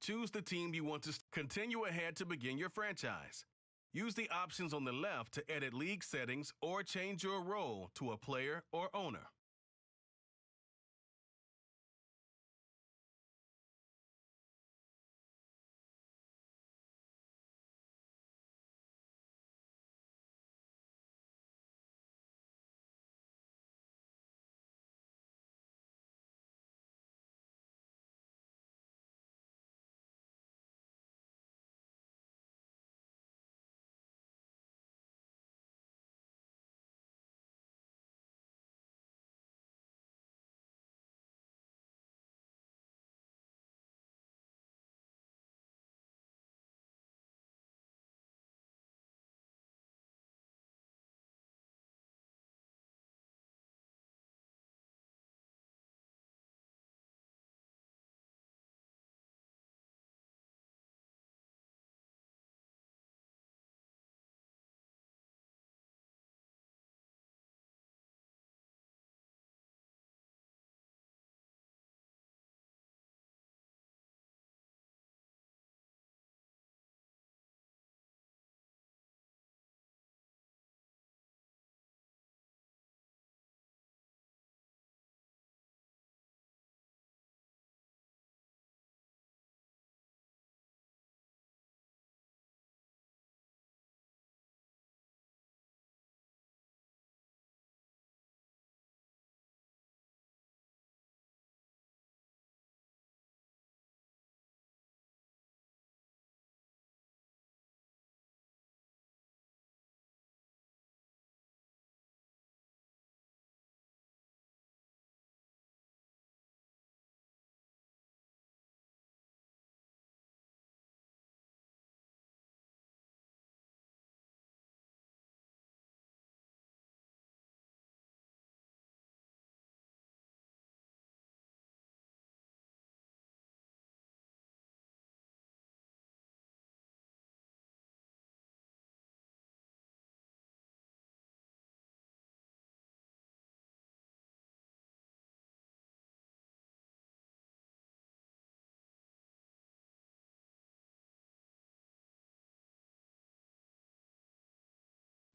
Choose the team you want to continue ahead to begin your franchise. Use the options on the left to edit league settings or change your role to a player or owner.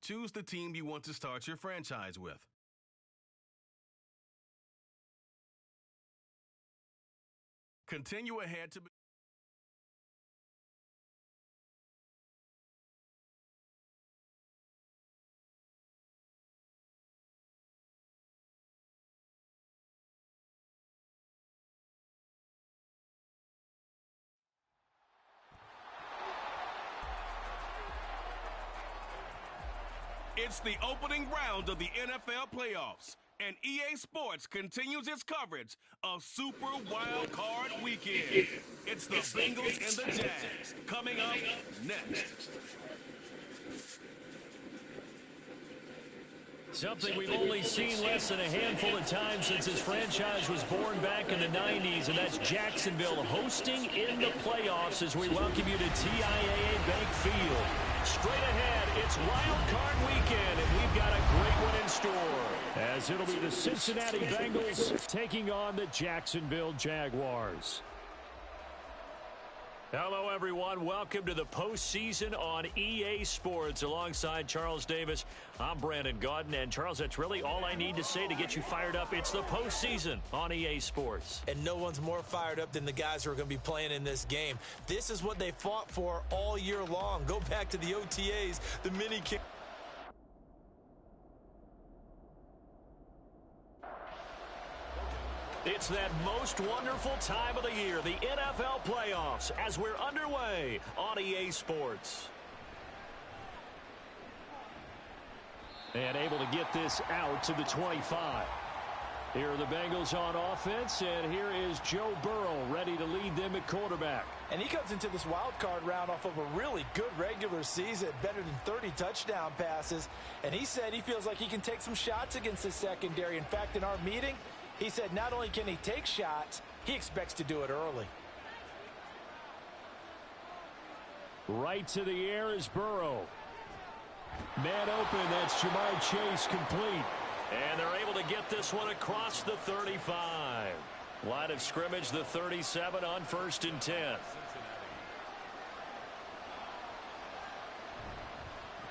Choose the team you want to start your franchise with. Continue ahead to It's the opening round of the NFL playoffs, and EA Sports continues its coverage of Super Wild Card Weekend. It's the Bengals and the Jags coming up next. Something we've only seen less than a handful of times since this franchise was born back in the 90s, and that's Jacksonville hosting in the playoffs as we welcome you to TIAA Bank Field. Straight ahead, it's Wild Card Weekend, and we've got a great one in store, as it'll be the Cincinnati Bengals taking on the Jacksonville Jaguars. Hello, everyone. Welcome to the postseason on EA Sports. Alongside Charles Davis, I'm Brandon Gaudin. And, Charles, that's really all I need to say to get you fired up. It's the postseason on EA Sports. And no one's more fired up than the guys who are going to be playing in this game. This is what they fought for all year long. Go back to the OTAs, the mini-kick. It's that most wonderful time of the year, the NFL playoffs, as we're underway on EA Sports. And able to get this out to the 25. Here are the Bengals on offense, and here is Joe Burrow ready to lead them at quarterback. And he comes into this wild card round off of a really good regular season, better than 30 touchdown passes. And he said he feels like he can take some shots against his secondary. In fact, in our meeting, he said not only can he take shots, he expects to do it early. Right to the air is Burrow. Man open, that's Jamar Chase complete. And they're able to get this one across the 35. Line of scrimmage, the 37 on 1st and 10.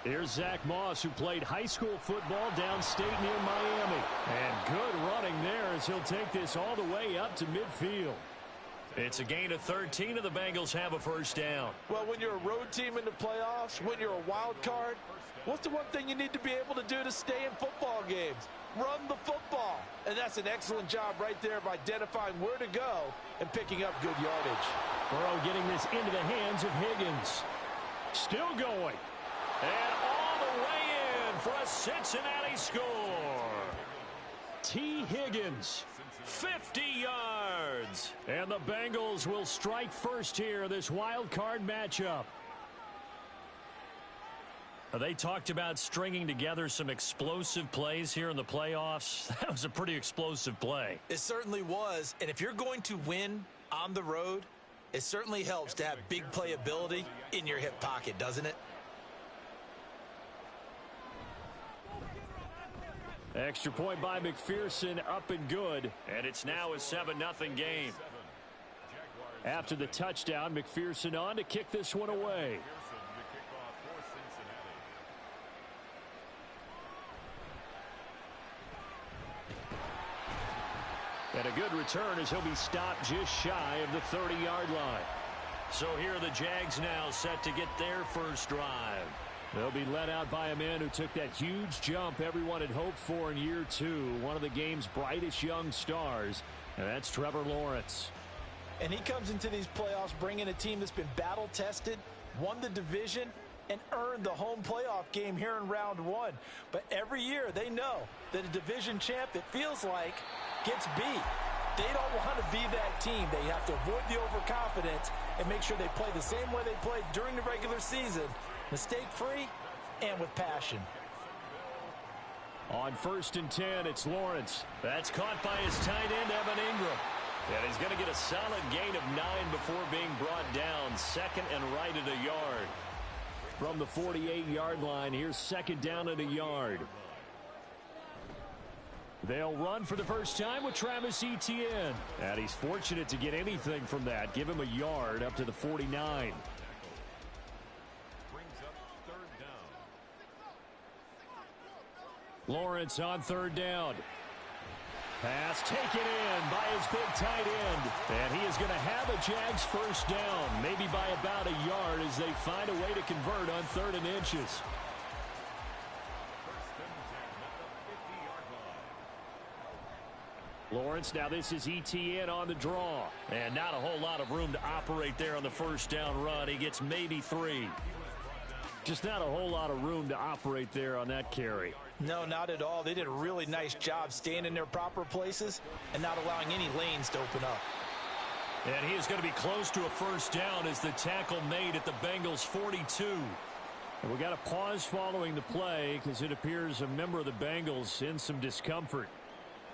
Here's Zach Moss, who played high school football downstate near Miami. And good running there as he'll take this all the way up to midfield. It's a gain of 13, and the Bengals have a first down. Well, when you're a road team in the playoffs, when you're a wild card, what's the one thing you need to be able to do to stay in football games? Run the football. And that's an excellent job right there of identifying where to go and picking up good yardage. Burrow getting this into the hands of Higgins. Still going. And all the way in for a Cincinnati score. T. Higgins, 50 yards. And the Bengals will strike first here, this wild card matchup. They talked about stringing together some explosive plays here in the playoffs. That was a pretty explosive play. It certainly was. And if you're going to win on the road, it certainly helps to have big playability in your hip pocket, doesn't it? Extra point by McPherson, up and good. And it's now a 7-0 game. After the touchdown, McPherson on to kick this one away. And a good return as he'll be stopped just shy of the 30-yard line. So here are the Jags now set to get their first drive. They'll be led out by a man who took that huge jump everyone had hoped for in year two. One of the game's brightest young stars, and that's Trevor Lawrence. And he comes into these playoffs bringing a team that's been battle-tested, won the division, and earned the home playoff game here in round one. But every year they know that a division champ, it feels like, gets beat. They don't want to be that team. They have to avoid the overconfidence and make sure they play the same way they played during the regular season, mistake-free and with passion. On 1st and 10, it's Lawrence. That's caught by his tight end, Evan Ingram. And he's going to get a solid gain of 9 before being brought down. Second and right at a yard. From the 48-yard line, here's second down at a yard. They'll run for the first time with Travis Etienne. And he's fortunate to get anything from that. Give him a yard up to the 49. Lawrence on 3rd down. Pass taken in by his big tight end. And he is going to have a Jags first down, maybe by about a yard as they find a way to convert on 3rd and inches. Lawrence, now this is Etienne on the draw. And not a whole lot of room to operate there on the first down run. He gets maybe 3. Just not a whole lot of room to operate there on that carry. No, not at all. They did a really nice job staying in their proper places and not allowing any lanes to open up. And he is going to be close to a first down as the tackle made at the Bengals 42. And we got a pause following the play because it appears a member of the Bengals in some discomfort.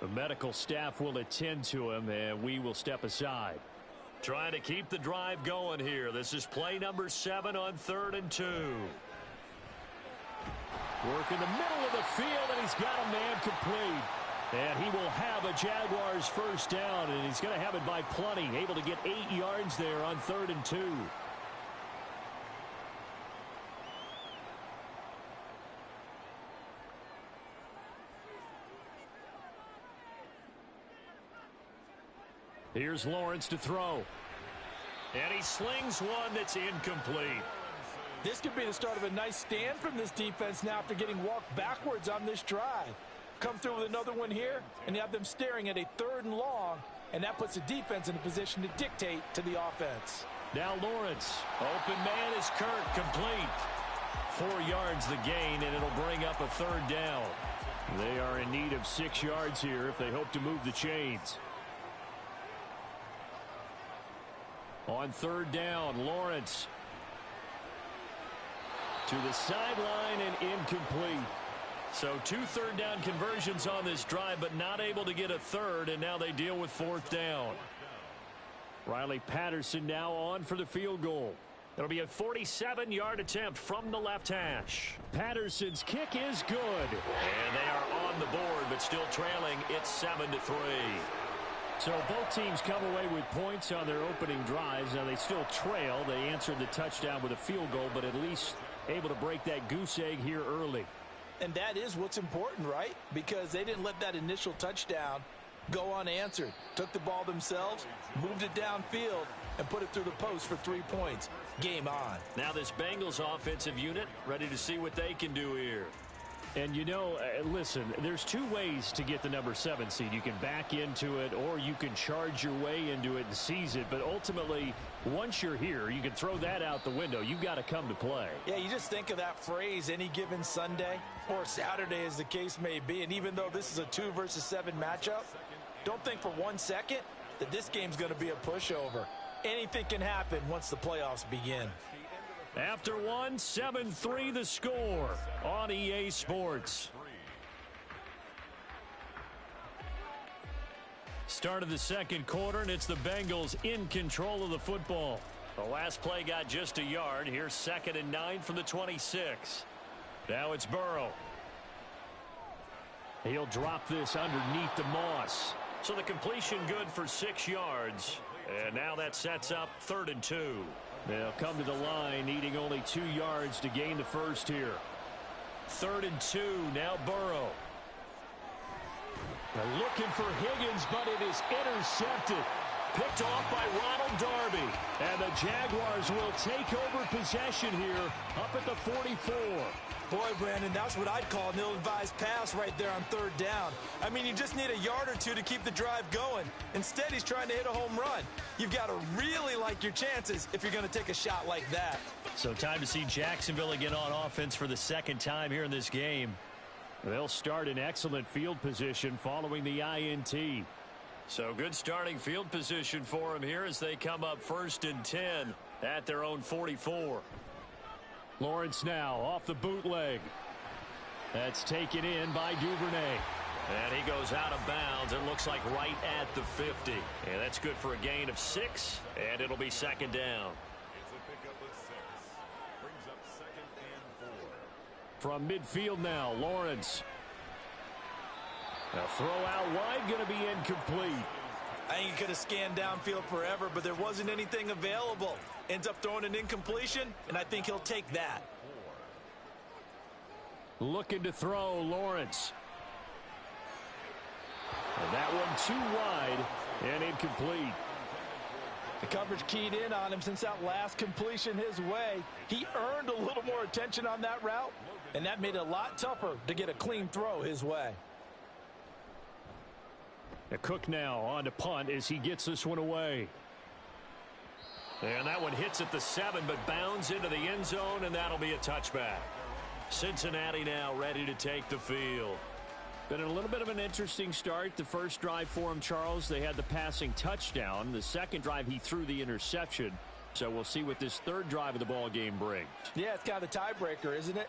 The medical staff will attend to him, and we will step aside. Trying to keep the drive going here. This is play number 7 on 3rd and 2. Work in the middle of the field, and he's got a man complete. And he will have a Jaguars first down, and he's going to have it by plenty. Able to get 8 yards there on 3rd and 2. Here's Lawrence to throw. And he slings one that's incomplete. This could be the start of a nice stand from this defense now after getting walked backwards on this drive. Come through with another one here, and you have them staring at a 3rd and long, and that puts the defense in a position to dictate to the offense. Now Lawrence. Open man is Kirk, complete. 4 yards the gain, and it'll bring up a 3rd down. They are in need of 6 yards here if they hope to move the chains. On 3rd down, Lawrence to the sideline and incomplete. So 2 3rd down conversions on this drive, but not able to get a 3rd, and now they deal with 4th down. Riley Patterson now on for the field goal. It'll be a 47-yard attempt from the left hash. Patterson's kick is good. And they are on the board, but still trailing. It's 7-3. So both teams come away with points on their opening drives. Now they still trail. They answered the touchdown with a field goal, but at least able to break that goose egg here early. And that is what's important, right? Because they didn't let that initial touchdown go unanswered. Took the ball themselves, moved it downfield, and put it through the post for 3 points. Game on. Now this Bengals offensive unit ready to see what they can do here. And you know, listen, there's two ways to get the number 7 seed. You can back into it or you can charge your way into it and seize it. But ultimately, once you're here, you can throw that out the window. You've got to come to play. Yeah, you just think of that phrase, any given Sunday or Saturday as the case may be. And even though this is a 2 versus 7 matchup, don't think for 1 second that this game's going to be a pushover. Anything can happen once the playoffs begin. After one, 7-3 the score on EA Sports. Start of the second quarter, and it's the Bengals in control of the football. The last play got just a yard. Here's 2nd and 9 from the 26. Now it's Burrow. He'll drop this underneath the Moss. So the completion good for 6 yards. And now that sets up 3rd and 2. They'll come to the line, needing only 2 yards to gain the first here. 3rd and 2, now Burrow. They're looking for Higgins, but it is intercepted. Picked off by Ronald Darby. And the Jaguars will take over possession here up at the 44. Boy, Brandon, that's what I'd call an ill-advised pass right there on 3rd down. I mean, you just need a yard or two to keep the drive going. Instead, he's trying to hit a home run. You've got to really like your chances if you're going to take a shot like that. So time to see Jacksonville again on offense for the 2nd time here in this game. They'll start in excellent field position following the INT. So good starting field position for them here as they come up 1st and 10 at their own 44. Lawrence now off the bootleg. That's taken in by Duvernay. And he goes out of bounds. It looks like right at the 50. And that's good for a gain of 6. And it'll be 2nd down. It's a pickup of 6. Brings up 2nd and 4. From midfield now, Lawrence. A throw out wide, going to be incomplete. I think he could have scanned downfield forever, but there wasn't anything available. Ends up throwing an incompletion, and I think he'll take that. Looking to throw, Lawrence. And that one too wide and incomplete. The coverage keyed in on him since that last completion his way. He earned a little more attention on that route, and that made it a lot tougher to get a clean throw his way. A Cook now on to punt as he gets this one away. And that one hits at the 7, but bounds into the end zone, and that'll be a touchback. Cincinnati now ready to take the field. Been a little bit of an interesting start. The first drive for him, Charles, they had the passing touchdown. The second drive, he threw the interception. So we'll see what this 3rd drive of the ball game brings. Yeah, it's kind of the tiebreaker, isn't it?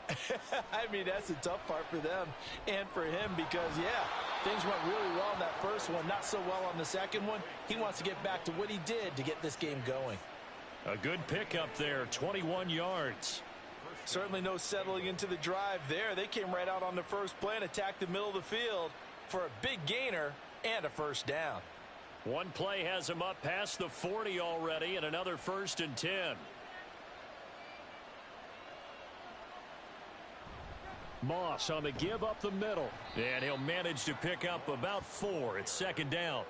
I mean, that's the tough part for them and for him because, yeah, things went really well in that first one, not so well on the second one. He wants to get back to what he did to get this game going. A good pickup there, 21 yards. Certainly no settling into the drive there. They came right out on the first play and attacked the middle of the field for a big gainer and a 1st down. One play has him up past the 40 already, and another 1st and 10. Moss on the give up the middle. And he'll manage to pick up about 4. It's 2nd down.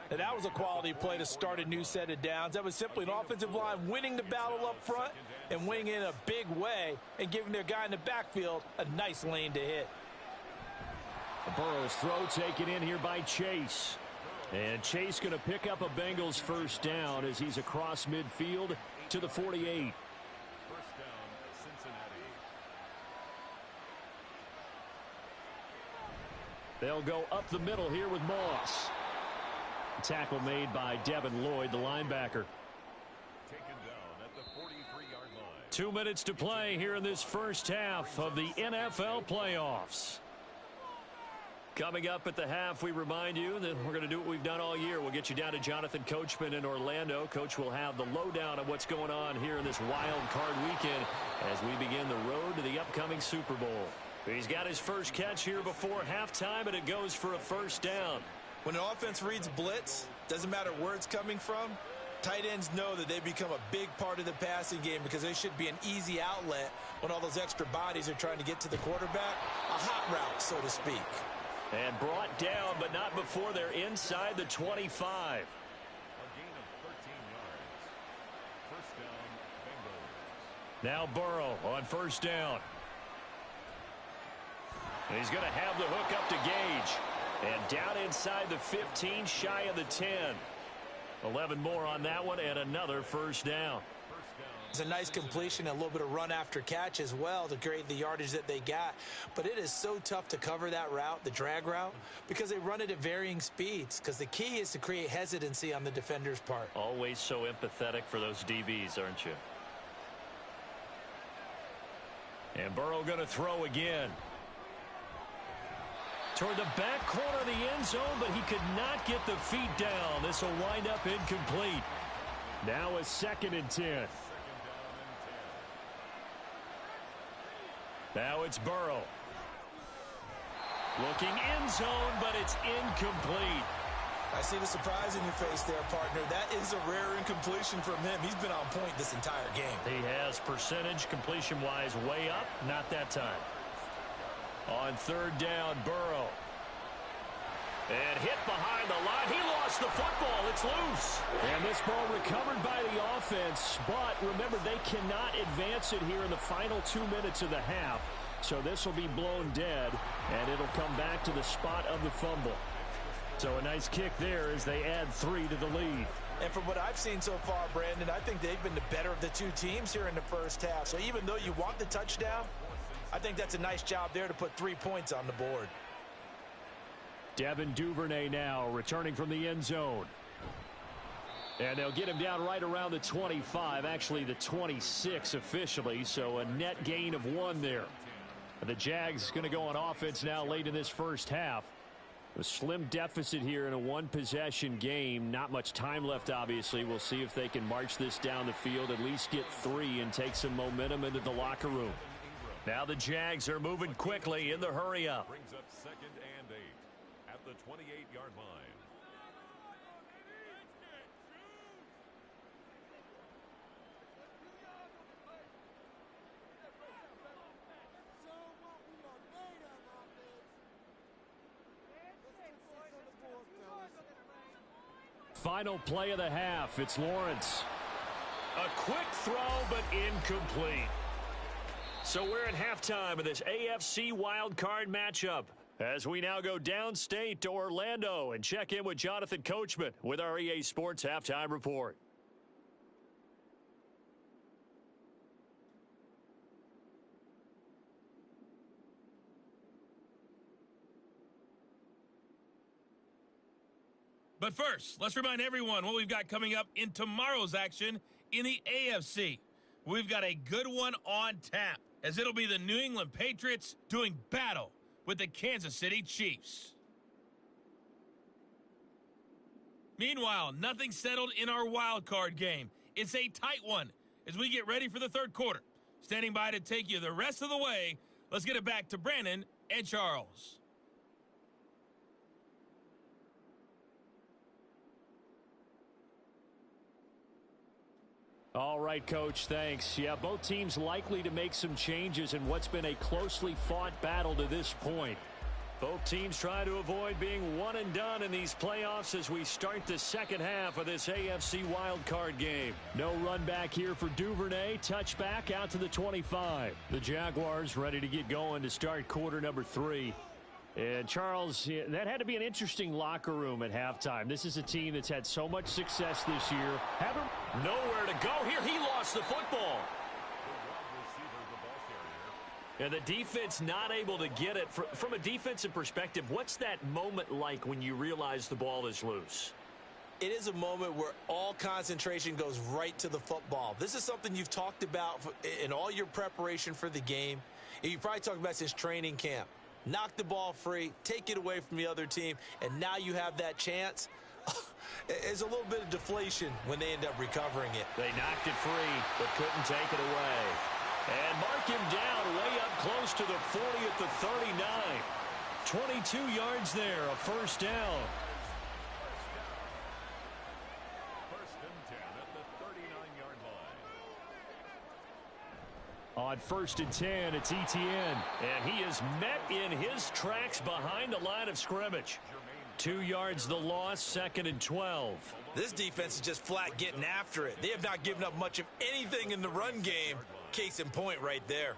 And that was a quality play to start a new set of downs. That was simply an offensive line winning the battle up front and winning in a big way and giving their guy in the backfield a nice lane to hit. Burrow's throw taken in here by Chase. And Chase going to pick up a Bengals 1st down as he's across midfield to the 48. 1st down, Cincinnati. They'll go up the middle here with Moss. Tackle made by Devin Lloyd, the linebacker. Taken down at the 43-yard line. 2 minutes to play here in this first half of the NFL playoffs. Coming up at the half, we remind you that we're going to do what we've done all year. We'll get you down to Jonathan Coachman in Orlando. Coach will have the lowdown of what's going on here in this wild card weekend as we begin the road to the upcoming Super Bowl. He's got his first catch here before halftime, and it goes for a 1st down. When an offense reads blitz, doesn't matter where it's coming from, Tight ends know that they become a big part of the passing game because they should be an easy outlet when all those extra bodies are trying to get to the quarterback. A hot route, so to speak. And brought down, but not before they're inside the 25. A gain of 13 yards. First down, Bengals. Now Burrow on first down. And he's going to have the hook up to Gage. And down inside the 15, shy of the 10. 11 more on that one, and another first down. It's a nice completion, a little bit of run after catch as well to create the yardage that they got. But it is so tough to cover that route, the drag route, because they run it at varying speeds. Because the key is to create hesitancy on the defender's part. Always so empathetic for those DBs, aren't you? And Burrow going to throw again. Toward the back corner of the end zone, but he could not get the feet down. This will wind up incomplete. Now a 2nd and 10. Now it's Burrow. Looking end zone, but it's incomplete. I see the surprise in your face there, partner. That is a rare incompletion from him. He's been on point this entire game. He has percentage completion-wise way up. Not that time. On 3rd down, Burrow. And hit behind the line. He lost the football. It's loose. And this ball recovered by the offense. But remember, they cannot advance it here in the final 2 minutes of the half. So this will be blown dead, and it'll come back to the spot of the fumble. So a nice kick there as they add 3 to the lead. And from what I've seen so far, Brandon, I think they've been the better of the two teams here in the first half. So even though you want the touchdown, I think that's a nice job there to put 3 points on the board. Devin Duvernay now returning from the end zone. And they'll get him down right around the 25, actually the 26 officially, so a net gain of 1 there. The Jags going to go on offense now late in this first half. A slim deficit here in a 1-possession game. Not much time left, obviously. We'll see if they can march this down the field, at least get 3 and take some momentum into the locker room. Now the Jags are moving quickly in the hurry-up. Brings up 2nd and 8 at the 28-yard line. Final play of the half. It's Lawrence. A quick throw, but incomplete. So we're at halftime of this AFC wildcard matchup as we now go downstate to Orlando and check in with Jonathan Coachman with our EA Sports Halftime Report. But first, let's remind everyone what we've got coming up in tomorrow's action in the AFC. We've got a good one on tap, as it'll be the New England Patriots doing battle with the Kansas City Chiefs. Meanwhile, nothing settled in our wild card game. It's a tight one as we get ready for the third quarter. Standing by to take you the rest of the way, let's get it back to Brandon and Charles. All right, Coach, thanks. Yeah, both teams likely to make some changes in what's been a closely fought battle to this point. Both teams trying to avoid being one and done in these playoffs as we start the second half of this AFC wildcard game. No run back here for Duvernay. Touchback out to the 25. The Jaguars ready to get going to start quarter number 3. And Charles, that had to be an interesting locker room at halftime. This is a team that's had so much success this year. Nowhere to go here. He lost the football. And the defense not able to get it. From a defensive perspective, what's that moment like when you realize the ball is loose? It is a moment where all concentration goes right to the football. This is something you've talked about in all your preparation for the game. And you probably talked about since training camp. Knock the ball free, take it away from the other team, and now you have that chance. It's a little bit of deflation when they end up recovering it. They knocked it free, but couldn't take it away. And mark him down way up close to the 40 at the 39. 22 yards there, a first down. First and 10 On 1st and 10, it's Etienne. And he is met in his tracks behind the line of scrimmage. 2 yards the loss, 2nd and 12. This defense is just flat getting after it. They have not given up much of anything in the run game. Case in point right there.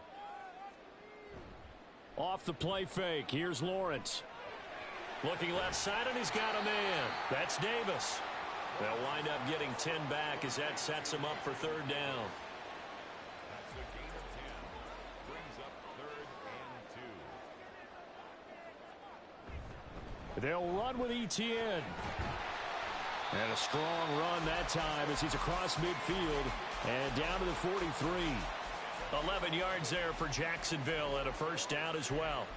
Off the play fake, here's Lawrence. Looking left side, and he's got a man. That's Davis. They'll wind up getting 10 back as that sets them up for 3rd down. That's a gain of 10. Brings up 3rd and 2. They'll run with Etienne. And a strong run that time as he's across midfield and down to the 43. 11 yards there for Jacksonville and a 1st down as well.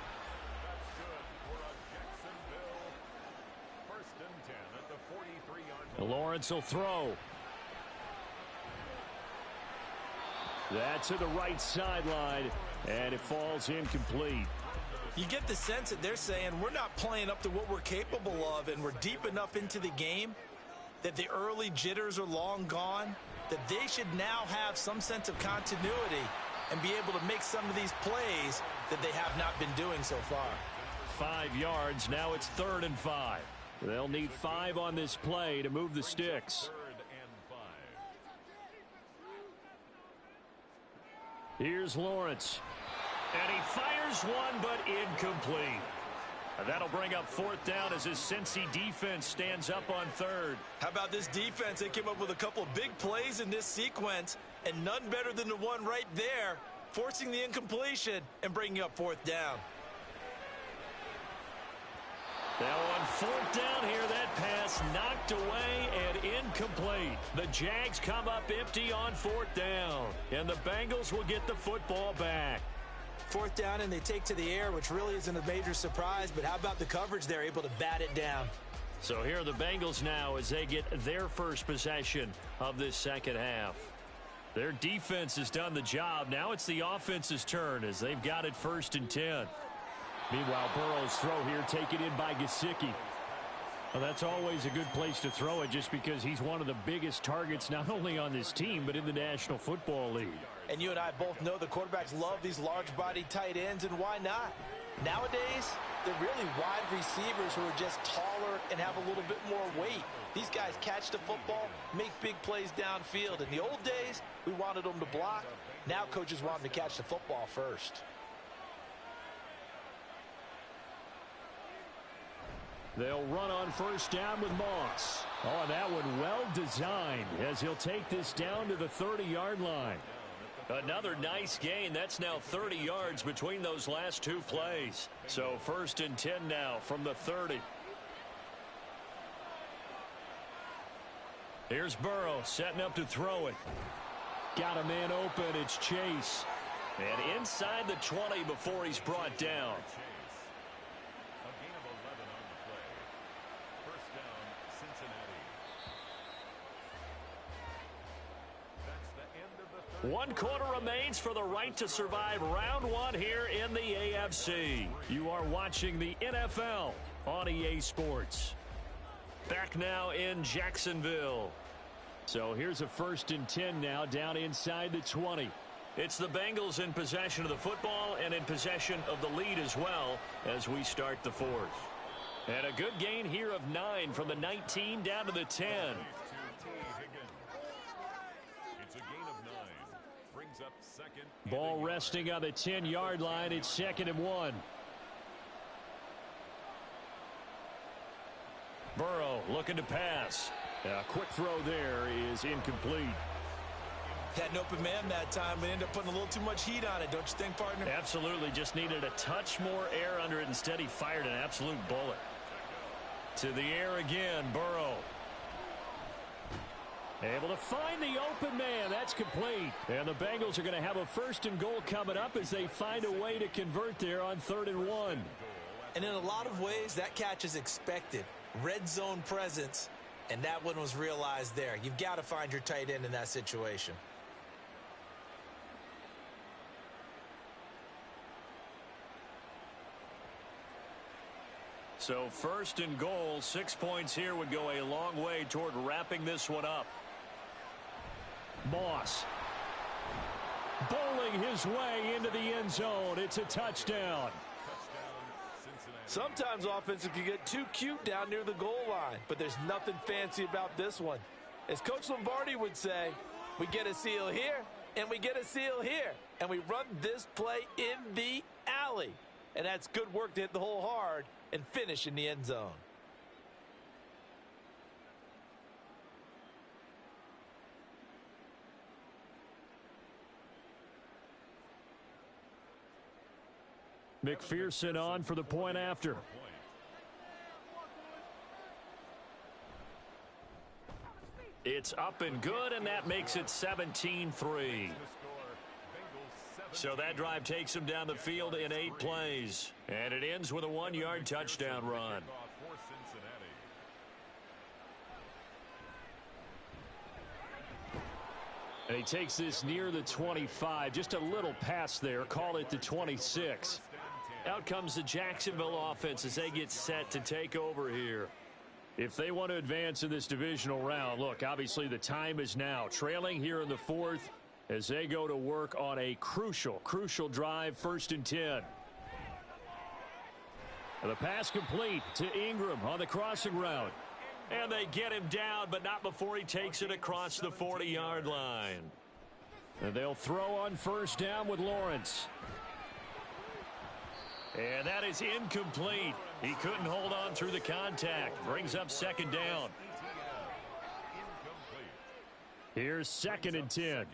Lawrence will throw. That's to the right sideline, and it falls incomplete. You get the sense that they're saying we're not playing up to what we're capable of, and we're deep enough into the game that the early jitters are long gone, that they should now have some sense of continuity and be able to make some of these plays that they have not been doing so far. 5 yards, now it's 3rd and 5. They'll need 5 on this play to move the sticks. 3rd and 5. Here's Lawrence. And he fires one, but incomplete. And that'll bring up 4th down as his Cincy defense stands up on 3rd. How about this defense? They came up with a couple of big plays in this sequence, and none better than the one right there, forcing the incompletion and bringing up 4th down. Now on 4th down here, that pass knocked away and incomplete. The Jags come up empty on 4th down, and the Bengals will get the football back. 4th down, and they take to the air, which really isn't a major surprise, but how about the coverage? They're able to bat it down. So here are the Bengals now as they get their first possession of this 2nd half. Their defense has done the job. Now it's the offense's turn as they've got it 1st and 10. Meanwhile, Burrow's throw here taken in by Gesicki. Well, that's always a good place to throw it just because he's one of the biggest targets not only on this team but in the National Football League. And you and I both know the quarterbacks love these large-body tight ends, and why not? Nowadays, they're really wide receivers who are just taller and have a little bit more weight. These guys catch the football, make big plays downfield. In the old days, we wanted them to block. Now coaches want them to catch the football first. They'll run on 1st down with Moss. Oh, that one well designed as he'll take this down to the 30-yard line. Another nice gain. That's now 30 yards between those last 2 plays. So 1st and 10 now from the 30. Here's Burrow setting up to throw it. Got a man open. It's Chase. And inside the 20 before he's brought down. One quarter remains for the right to survive round 1 here in the AFC. You are watching the NFL on EA Sports. Back now in Jacksonville. So here's a 1st and 10 now down inside the 20. It's the Bengals in possession of the football and in possession of the lead as well as we start the 4th. And a good gain here of 9 from the 19 down to the 10. Ball resting on the 10-yard line. It's 2nd and 1. Burrow looking to pass. A quick throw there is incomplete. Had an open man that time, but ended up putting a little too much heat on it, don't you think, partner? Absolutely. Just needed a touch more air under it. Instead, he fired an absolute bullet. To the air again, Burrow. Able to find the open man. That's complete. And the Bengals are going to have a 1st and goal coming up as they find a way to convert there on 3rd and 1. And in a lot of ways, that catch is expected. Red zone presence, and that one was realized there. You've got to find your tight end in that situation. So 1st and goal, 6 points here would go a long way toward wrapping this one up. Moss. bowling his way into the end zone. It's a touchdown. Sometimes offenses can get too cute down near the goal line, but there's nothing fancy about this one. As Coach Lombardi would say, we get a seal here, and we get a seal here, and we run this play in the alley. And that's good work to hit the hole hard and finish in the end zone. McPherson on for the point after. It's up and good, and that makes it 17-3. So that drive takes him down the field in 8 plays. And it ends with a 1-yard touchdown run. And he takes this near the 25. Just a little pass there. Call it the 26. Out comes the Jacksonville offense as they get set to take over here. If they want to advance in this divisional round, look, obviously the time is now. Trailing here in the 4th as they go to work on a crucial drive, 1st and 10. And the pass complete to Ingram on the crossing route. And they get him down, but not before he takes it across the 40-yard line. And they'll throw on 1st down with Lawrence. And that is incomplete. He couldn't hold on through the contact. Brings up 2nd down. Here's 2nd and 10.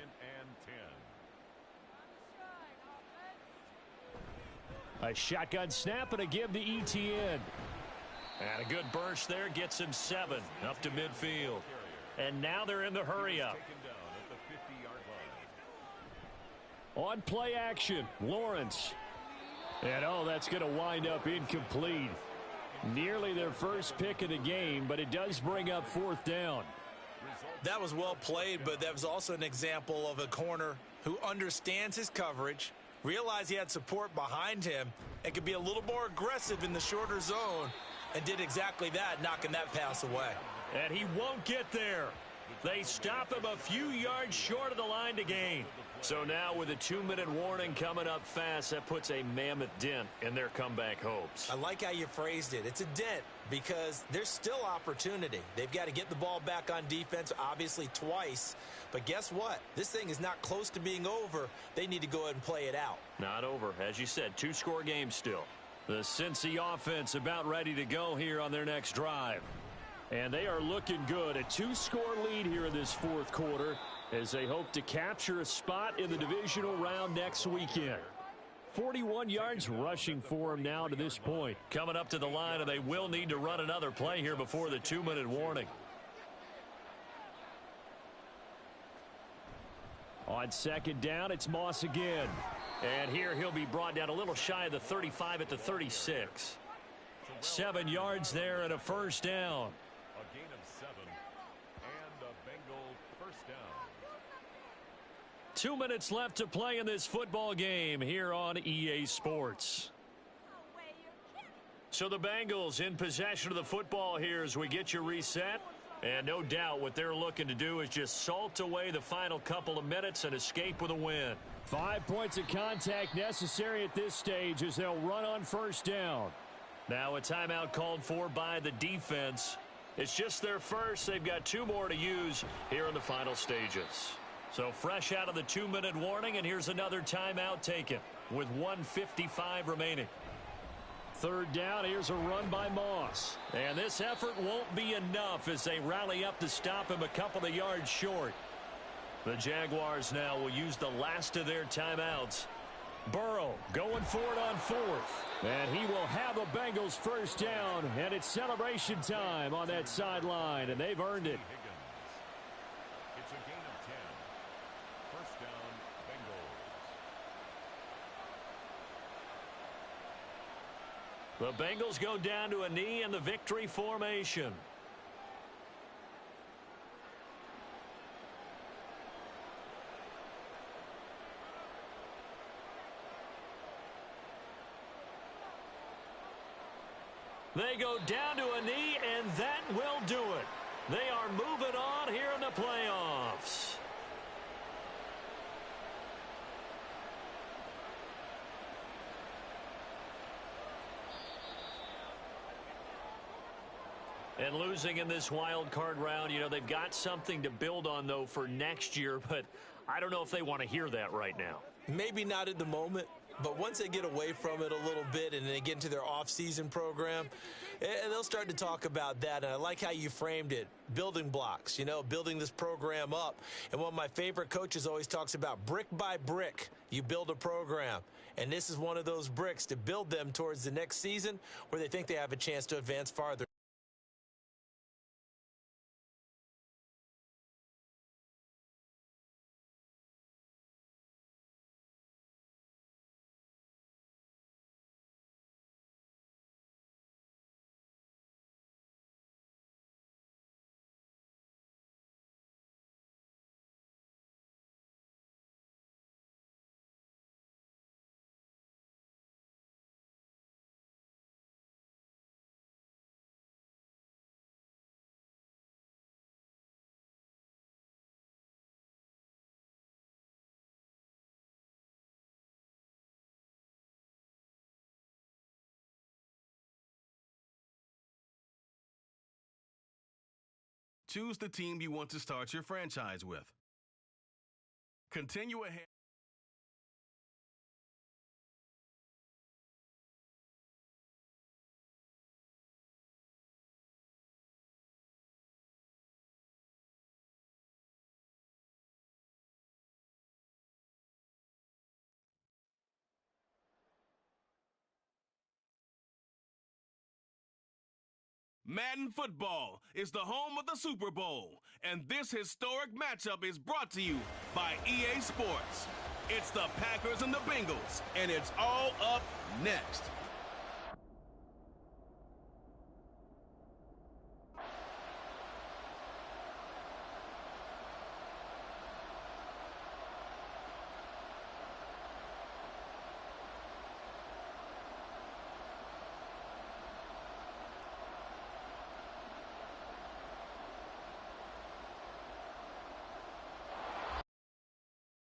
A shotgun snap and a give to Etienne. And a good burst there gets him 7 up to midfield. And now they're in the hurry-up. On play action, Lawrence. And, oh, that's going to wind up incomplete. Nearly their first pick of the game, but it does bring up 4th down. That was well played, but that was also an example of a corner who understands his coverage, realized he had support behind him, and could be a little more aggressive in the shorter zone, and did exactly that, knocking that pass away. And he won't get there. They stop him a few yards short of the line to gain. So now with a 2-minute warning coming up fast, that puts a mammoth dent in their comeback hopes. I like how you phrased it. It's a dent because there's still opportunity. They've got to get the ball back on defense, obviously twice. But guess what? This thing is not close to being over. They need to go ahead and play it out. Not over. As you said, 2-score game still. The Cincy offense about ready to go here on their next drive. And they are looking good. A 2-score lead here in this 4th quarter as they hope to capture a spot in the divisional round next weekend. 41 yards rushing for him now to this point. Coming up to the line, and they will need to run another play here before the 2-minute warning. On 2nd down, it's Moss again. And here he'll be brought down a little shy of the 35 at the 36. 7 yards there and a 1st down. 2 minutes left to play in this football game here on EA Sports. So the Bengals in possession of the football here as we get you reset. And no doubt what they're looking to do is just salt away the final couple of minutes and escape with a win. 5 points of contact necessary at this stage as they'll run on 1st down. Now a timeout called for by the defense. It's just their first. They've got 2 more to use here in the final stages. So fresh out of the 2-minute warning, and here's another timeout taken with 1:55 remaining. 3rd down, here's a run by Moss. And this effort won't be enough as they rally up to stop him a couple of yards short. The Jaguars now will use the last of their timeouts. Burrow going for it on 4th. And he will have the Bengals 1st down, and it's celebration time on that sideline, and they've earned it. It's a gain of 10. 1st down, Bengals. The Bengals go down to a knee in the victory formation. They go down to a knee, and that will do it. They are moving on here in the playoffs. And losing in this wild card round, you know, they've got something to build on, though, for next year, but I don't know if they want to hear that right now. Maybe not at the moment, but once they get away from it a little bit and they get into their off-season program, and they'll start to talk about that. And I like how you framed it, building blocks, you know, building this program up. And one of my favorite coaches always talks about brick by brick, you build a program. And this is one of those bricks to build them towards the next season where they think they have a chance to advance farther. Choose the team you want to start your franchise with. Continue ahead. Madden Football is the home of the Super Bowl, and this historic matchup is brought to you by EA Sports. It's the Packers and the Bengals, and it's all up next.